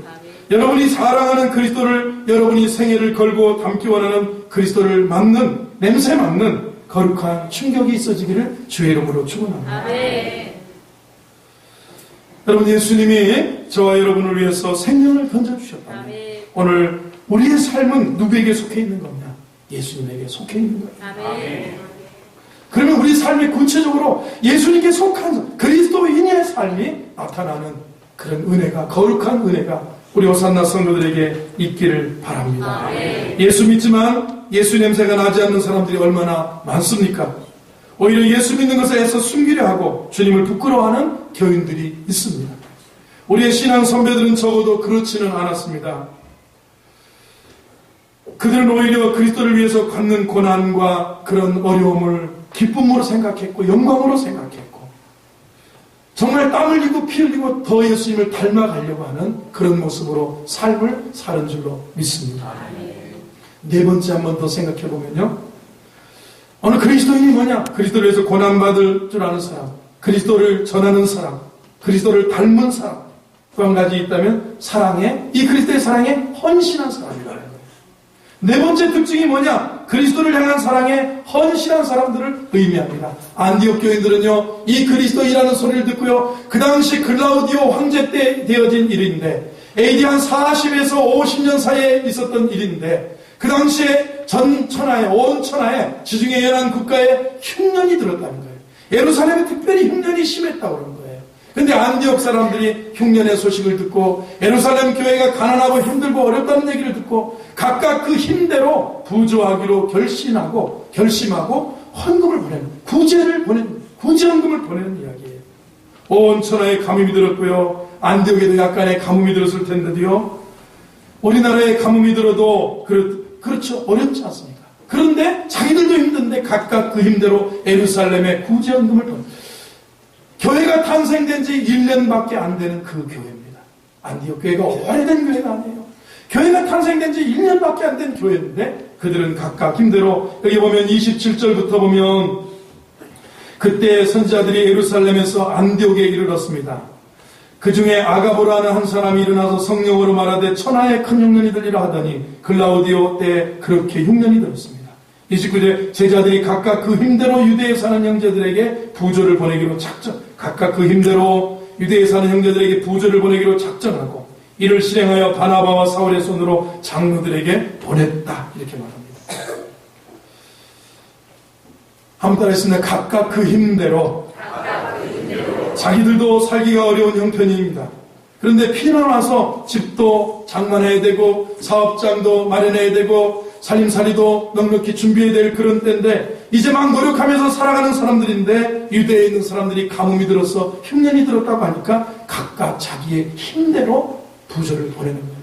여러분이 사랑하는 그리스도를, 여러분이 생애를 걸고 담기 원하는 그리스도를 맡는, 냄새 맡는 거룩한 충격이 있어지기를 주의 이름으로 축원합니다. 아멘. 여러분, 예수님이 저와 여러분을 위해서 생명을 던져주셨다면 오늘 우리의 삶은 누구에게 속해 있는 거냐? 예수님에게 속해 있는 거예요. 아멘. 그러면 우리 삶이 구체적으로 예수님께 속한 그리스도인의 삶이 나타나는 그런 은혜가, 거룩한 은혜가 우리 호산나 성도들에게 있기를 바랍니다. 아멘. 예수 믿지만 예수 냄새가 나지 않는 사람들이 얼마나 많습니까? 오히려 예수 믿는 것에 애써 숨기려 하고 주님을 부끄러워하는 교인들이 있습니다. 우리의 신앙 선배들은 적어도 그렇지는 않았습니다. 그들은 오히려 그리스도를 위해서 갖는 고난과 그런 어려움을 기쁨으로 생각했고 영광으로 생각했고, 정말 땀 흘리고 피 흘리고 더 예수님을 닮아가려고 하는 그런 모습으로 삶을 사는 줄로 믿습니다. 네 번째 한 번 더 생각해 보면요, 어느 그리스도인이 뭐냐? 그리스도를 위해서 고난받을 줄 아는 사람, 그리스도를 전하는 사람, 그리스도를 닮은 사람. 또 한 가지 있다면 사랑에, 이 그리스도의 사랑에 헌신한 사람이라는 거예요. 네 번째 특징이 뭐냐? 그리스도를 향한 사랑에 헌신한 사람들을 의미합니다. 안디옥 교인들은요, 이 그리스도이라는 소리를 듣고요, 그 당시 글라우디오 황제 때 되어진 일인데, AD 한 40에서 50년 사이에 있었던 일인데, 그 당시에 전 천하에, 온 천하에, 지중해 연안 국가에 흉년이 들었다는 거예요. 예루살렘에 특별히 흉년이 심했다고 그런 거예요. 근데 안디옥 사람들이 흉년의 소식을 듣고 예루살렘 교회가 가난하고 힘들고 어렵다는 얘기를 듣고 각각 그 힘대로 부조하기로 결심하고 헌금을 보내는, 구제를 보내는, 구제헌금을 보내는 이야기예요. 온 천하에 가뭄이 들었고요, 안디옥에도 약간의 가뭄이 들었을 텐데도요, 우리나라에 가뭄이 들어도 그렇죠, 어렵지 않습니까? 그런데 자기들도 힘든데 각각 그 힘대로 예루살렘에 구제헌금을 보냅니다. 교회가 탄생된 지 1년밖에 안 되는 그 교회입니다. 안디옥 교회가 오래된 교회가 아니에요. 교회가 탄생된 지 1년밖에 안 된 교회인데 그들은 각각 힘대로, 여기 보면 27절부터 보면 그때 선지자들이 예루살렘에서 안디옥에 이르렀습니다. 그 중에 아가보라는 한 사람이 일어나서 성령으로 말하되 천하에 큰 흉년이 들리라 하더니 글라우디오 때 그렇게 흉년이 들었습니다. 29절, 제자들이 각각 그 힘대로 유대에 사는 형제들에게 부조를 보내기로 각각 그 힘대로 유대에 사는 형제들에게 부조를 보내기로 작정하고 이를 실행하여 바나바와 사울의 손으로 장로들에게 보냈다. 이렇게 말합니다. 한번 따라했습니다. 각각 그 힘대로. 자기들도 살기가 어려운 형편입니다. 그런데 피난 와서 집도 장만해야 되고 사업장도 마련해야 되고 살림살이도 넉넉히 준비해야 될 그런 때인데 이제 막 노력하면서 살아가는 사람들인데 유대에 있는 사람들이 가뭄이 들어서 흉년이 들었다고 하니까 각각 자기의 힘대로 부조를 보내는 거예요.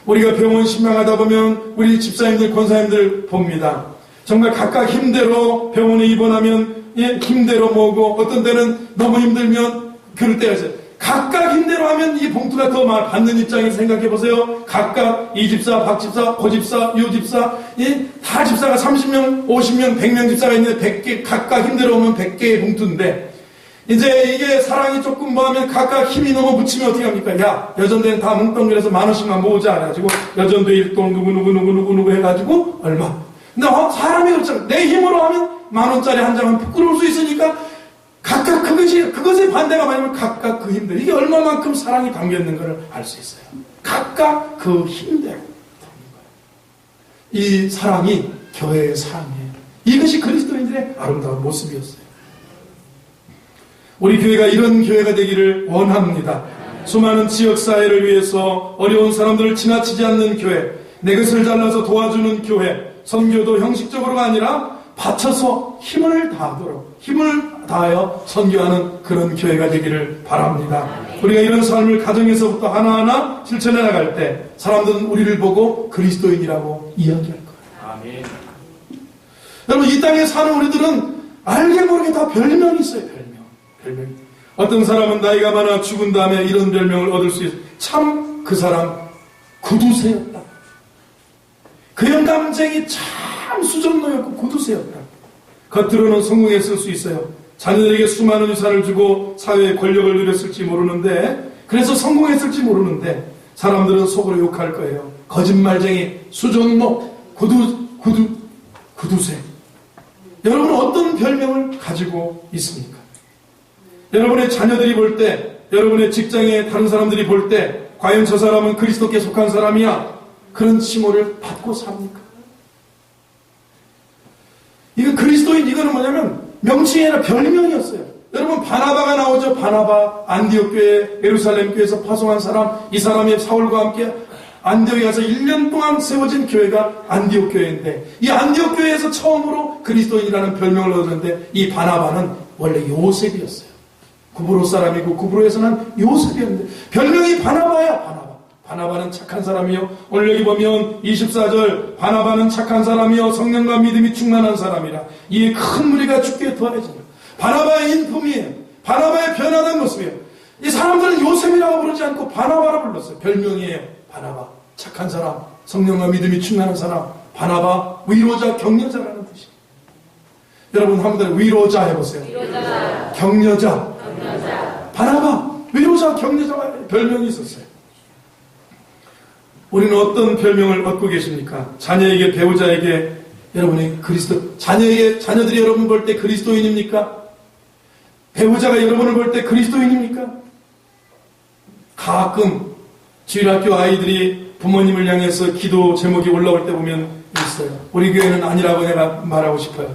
우리가 병원 신방하다 보면 우리 집사님들, 권사님들 봅니다. 정말 각각 힘대로 병원에 입원하면 힘대로 모으고 어떤 때는 너무 힘들면 그럴 때가 있어요. 각각 힘대로 하면 이 봉투가 더 많이 받는 입장에서 생각해 보세요. 각각 이 집사, 박 집사, 고 집사, 요 집사, 다 집사가 30명, 50명, 100명 집사가 있는데 100개, 각각 힘대로 오면 100개의 봉투인데, 이제 이게 사랑이 조금 뭐하면 각각 힘이 너무 붙이면 어떻게 합니까? 야, 여전대는 다 뭉뚱그려서 10,000원씩만 모으자. 해가지고, 여전대 일동 누구 해가지고, 얼마. 근데 사람이 그렇잖아. 내 힘으로 하면 10,000원짜리 한 장은 부끄러울 수 있으니까, 각각 그것의 반대가 뭐냐면 각각 그 힘대로. 이게 얼마만큼 사랑이 담겨있는가를 알 수 있어요. 각각 그 힘대로. 이 사랑이 교회의 사랑이에요. 이것이 그리스도인들의 아름다운 모습이었어요. 우리 교회가 이런 교회가 되기를 원합니다. 수많은 지역사회를 위해서 어려운 사람들을 지나치지 않는 교회, 내 것을 잘라서 도와주는 교회, 선교도 형식적으로가 아니라 바쳐서 힘을 다하여 선교하는 그런 교회가 되기를 바랍니다. 우리가 이런 삶을 가정에서부터 하나하나 실천해 나갈 때 사람들은 우리를 보고 그리스도인이라고 이야기할 거예요. 아멘. 여러분, 이 땅에 사는 우리들은 알게 모르게 다 별명이 있어요. 별명. 어떤 사람은 나이가 많아 죽은 다음에 이런 별명을 얻을 수 있어요. 참 그 사람 구두쇠였다. 그 영감쟁이 참 수정노였고 구두쇠였다. 겉으로는 성공했을 수 있어요. 자녀들에게 수많은 유산을 주고 사회의 권력을 누렸을지 모르는데, 그래서 성공했을지 모르는데 사람들은 속으로 욕할 거예요. 거짓말쟁이, 수정노, 구두쇠. 여러분은 어떤 별명을 가지고 있습니까? 여러분의 자녀들이 볼 때, 여러분의 직장에 다른 사람들이 볼 때, 과연 저 사람은 그리스도께 속한 사람이야? 그런 칭호를 받고 삽니까? 이거 그리스도인, 이거는 뭐냐면 명칭이 아니라 별명이었어요. 여러분, 바나바가 나오죠. 바나바, 안디옥 교회, 예루살렘 교회에서 파송한 사람, 이 사람이 사울과 함께 안디옥에 가서 1년 동안 세워진 교회가 안디옥 교회인데, 이 안디옥 교회에서 처음으로 그리스도인이라는 별명을 얻었는데, 이 바나바는 원래 요셉이었어요. 구브로 사람이고 구브로에서 난 요셉이었는데 별명이 바나바야. 바나바는 착한 사람이요. 오늘 여기 보면 24절, 바나바는 착한 사람이요 성령과 믿음이 충만한 사람이라 이에 큰 무리가 주께 더해진다. 바나바의 인품이에요. 바나바의 변화된 모습이에요. 이 사람들은 요셉이라고 부르지 않고 바나바라 불렀어요. 별명이에요. 바나바, 착한 사람, 성령과 믿음이 충만한 사람. 바나바, 위로자, 격려자라는 뜻이에요. 여러분 한번 위로자 해보세요. 위로자. 격려자. 바나바, 위로자, 격려자가 별명이 있었어요. 우리는 어떤 별명을 얻고 계십니까? 자녀에게, 배우자에게, 여러분이 자녀들이 여러분 볼 때 그리스도인입니까? 배우자가 여러분을 볼 때 그리스도인입니까? 가끔 주일학교 아이들이 부모님을 향해서 기도 제목이 올라올 때 보면 있어요. 우리 교회는 아니라고 내가 말하고 싶어요.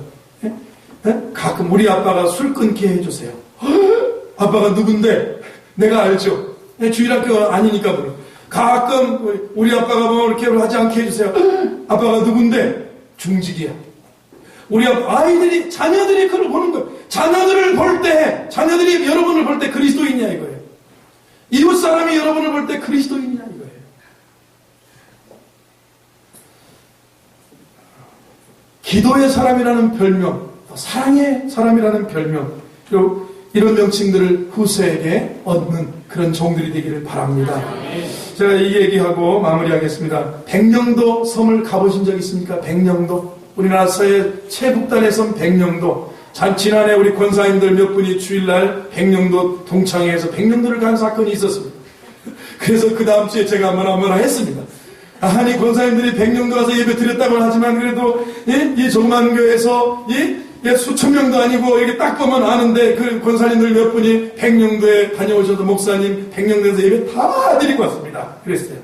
가끔 우리 아빠가 술 끊게 해주세요. 아빠가 누군데? 내가 알죠. 주일학교 아니니까 물어. 가끔 우리 아빠가 뭐 이렇게 하지 않게 해주세요. 아빠가 누군데? 중직이야. 우리 아이들이, 자녀들이 그걸 보는 거예요. 자녀들을 볼 때, 자녀들이 여러분을 볼 때 그리스도인이냐 이거예요. 이웃 사람이 여러분을 볼 때 그리스도인이냐 이거예요. 기도의 사람이라는 별명, 사랑의 사람이라는 별명, 그리고 이런 명칭들을 후세에게 얻는 그런 종들이 되기를 바랍니다. 제가 이 얘기하고 마무리하겠습니다. 백령도 섬을 가보신 적 있습니까? 백령도. 우리나라 서해 최북단의 섬 백령도. 지난해 우리 권사님들 몇 분이 주일날 백령도 동창회에서 백령도를 간 사건이 있었습니다. 그래서 그 다음 주에 제가 뭐라 했습니다. 아니, 권사님들이 백령도 가서 예배 드렸다고 하지만 그래도 이 조그만 교회에서 수천 명도 아니고 이렇게 딱 보면 아는데 그 권사님들 몇 분이 백령도에 다녀오셔서 목사님 백령도에서 예배 다 드리고 왔습니다. 그랬어요.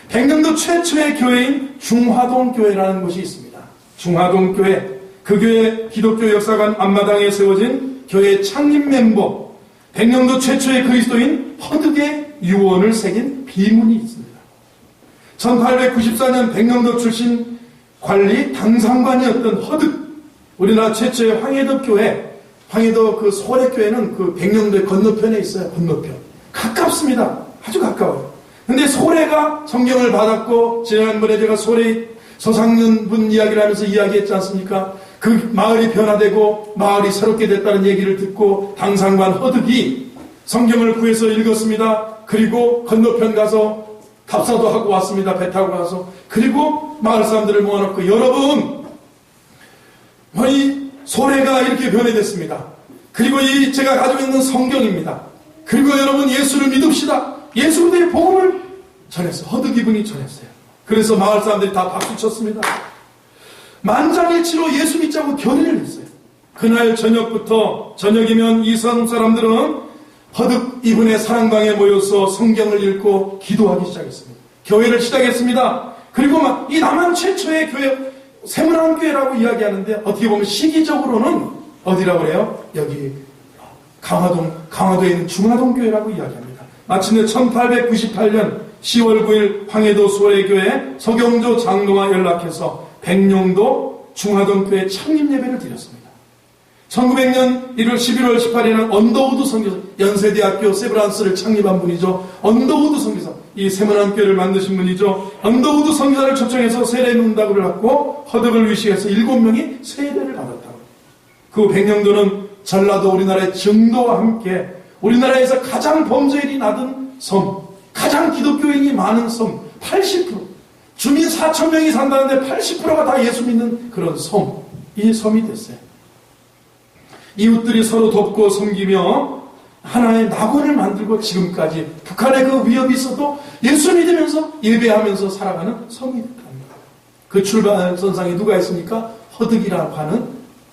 백령도 최초의 교회인 중화동 교회라는 곳이 있습니다. 중화동 교회. 그 교회 기독교 역사관 앞마당에 세워진 교회 창립 멤버, 백령도 최초의 그리스도인 허득의 유언을 새긴 비문이 있습니다. 1894년 백령도 출신 관리 당상관이었던 허득, 우리나라 최초의 황해덕 교회, 황해덕 그 소래교회는 그 백령도의 건너편에 있어요. 건너편. 가깝습니다. 아주 가까워요. 근데 소래가 성경을 받았고, 지난번에 제가 소래 서상년 분 이야기를 하면서 이야기했지 않습니까? 그 마을이 변화되고 마을이 새롭게 됐다는 얘기를 듣고 당상관 허득이 성경을 구해서 읽었습니다. 그리고 건너편 가서 답사도 하고 왔습니다. 배 타고 가서. 그리고 마을 사람들을 모아놓고 여러분, 이 소래가 이렇게 변해됐습니다. 그리고 이 제가 가지고 있는 성경입니다. 그리고 여러분 예수를 믿읍시다. 예수에 대해 복음을 전했어요. 허득이 분이 전했어요. 그래서 마을 사람들이 다 박수 쳤습니다. 만장일치로 예수 믿자고 결의를 했어요. 그날 저녁부터, 저녁이면 이 성 사람들은 허득 이분의 사랑방에 모여서 성경을 읽고 기도하기 시작했습니다. 교회를 시작했습니다. 그리고 막 이 남한 최초의 교회, 세문안교회라고 이야기하는데 어떻게 보면 시기적으로는 어디라고 그래요? 여기 강화도에 있는 중화동교회라고 이야기합니다. 마침내 1898년 10월 9일 황해도 소래교회 서경조 장로와 연락해서 백령도 중화동교회 창립 예배를 드렸습니다. 1900년 11월 18일에는 언더우드 선교사, 연세대학교 세브란스를 창립한 분이죠. 언더우드 선교사, 이 세문안교회를 만드신 분이죠. 언더우드 선교사를 초청해서 세례 문답을 받고 허덕을 위시해서 7명이 세례를 받았다고. 그 백령도는 전라도 우리나라의 정도와 함께 우리나라에서 가장 범죄율이 낮은 섬, 가장 기독교인이 많은 섬, 80%, 주민 4,000명이 산다는데 80%가 다 예수 믿는 그런 섬, 이 섬이 됐어요. 이웃들이 서로 돕고 섬기며 하나의 낙원을 만들고 지금까지 북한에 그 위협이 있어도 예수 믿으면서 예배하면서 살아가는 섬이 됐답니다. 그 출발선상에 누가 있습니까? 허득이라고 하는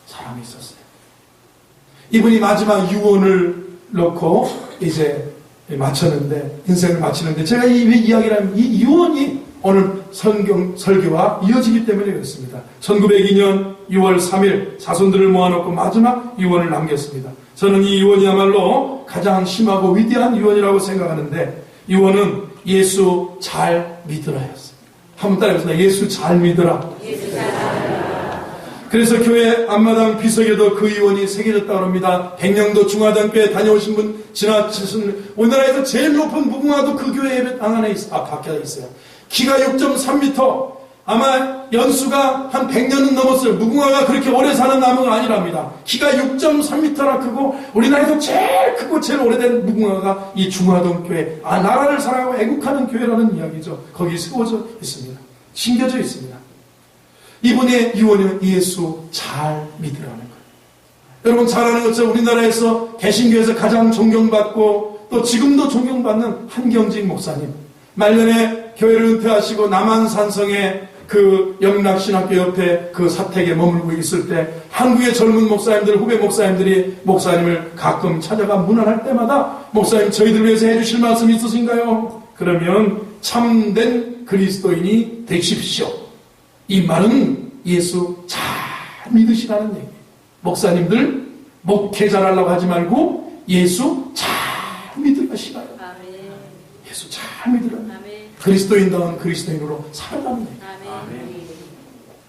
사람이 있었어요. 이분이 마지막 유언을 넣고 이제 마쳤는데, 인생을 마치는데, 제가 왜 이야기를 하면 이 유언이 오늘 설교와 이어지기 때문에 그렇습니다. 1902년 6월 3일 자손들을 모아놓고 마지막 유언을 남겼습니다. 저는 이 유언이야말로 가장 심하고 위대한 유언이라고 생각하는데, 유언은 예수 잘 믿으라였습니다. 한번 따라해보겠습니다. 예수 잘 믿으라. 예수 잘 믿으라. 그래서 교회 앞마당 비석에도 그 유언이 새겨졌다고 합니다. 백령도 중화당교회 다녀오신 분 지나치신, 우리나라에서 제일 높은 무궁화도 그 교회 예배당 안에 박혀 있어요. 키가 6.3m, 아마 연수가 한 100년은 넘었어요. 무궁화가 그렇게 오래 사는 나무가 아니랍니다. 키가 6.3m나 크고 우리나라에서 제일 크고 제일 오래된 무궁화가 이 중화동 교회, 나라를 사랑하고 애국하는 교회라는 이야기죠. 거기 세워져 있습니다. 심겨져 있습니다. 이분의 유언은 예수 잘 믿으라는 거예요. 여러분 잘 아는 것처럼 우리나라에서 개신교에서 가장 존경받고 또 지금도 존경받는 한경직 목사님, 말년에 교회를 은퇴하시고 남한산성의 그 영락신학교 옆에 그 사택에 머물고 있을 때 한국의 젊은 목사님들, 후배 목사님들이 목사님을 가끔 찾아가 문안할 때마다 목사님 저희들 위해서 해주실 말씀 있으신가요? 그러면 참된 그리스도인이 되십시오. 이 말은 예수 잘 믿으시라는 얘기예요. 목사님들 목회자라려고 하지 말고 예수 잘 믿으시라요. 예수 잘 믿으라. 그리스도인다운 그리스도인으로 살아가는 얘기예요.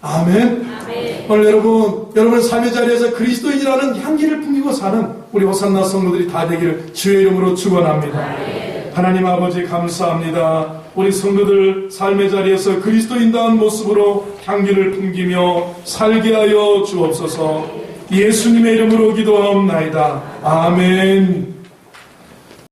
아멘. 아멘. 오늘 여러분의 삶의 자리에서 그리스도인이라는 향기를 풍기고 사는 우리 호산나 성도들이 다 되기를 주의 이름으로 축원합니다. 아멘. 하나님 아버지 감사합니다. 우리 성도들 삶의 자리에서 그리스도인다운 모습으로 향기를 풍기며 살게 하여 주옵소서. 예수님의 이름으로 기도하옵나이다. 아멘.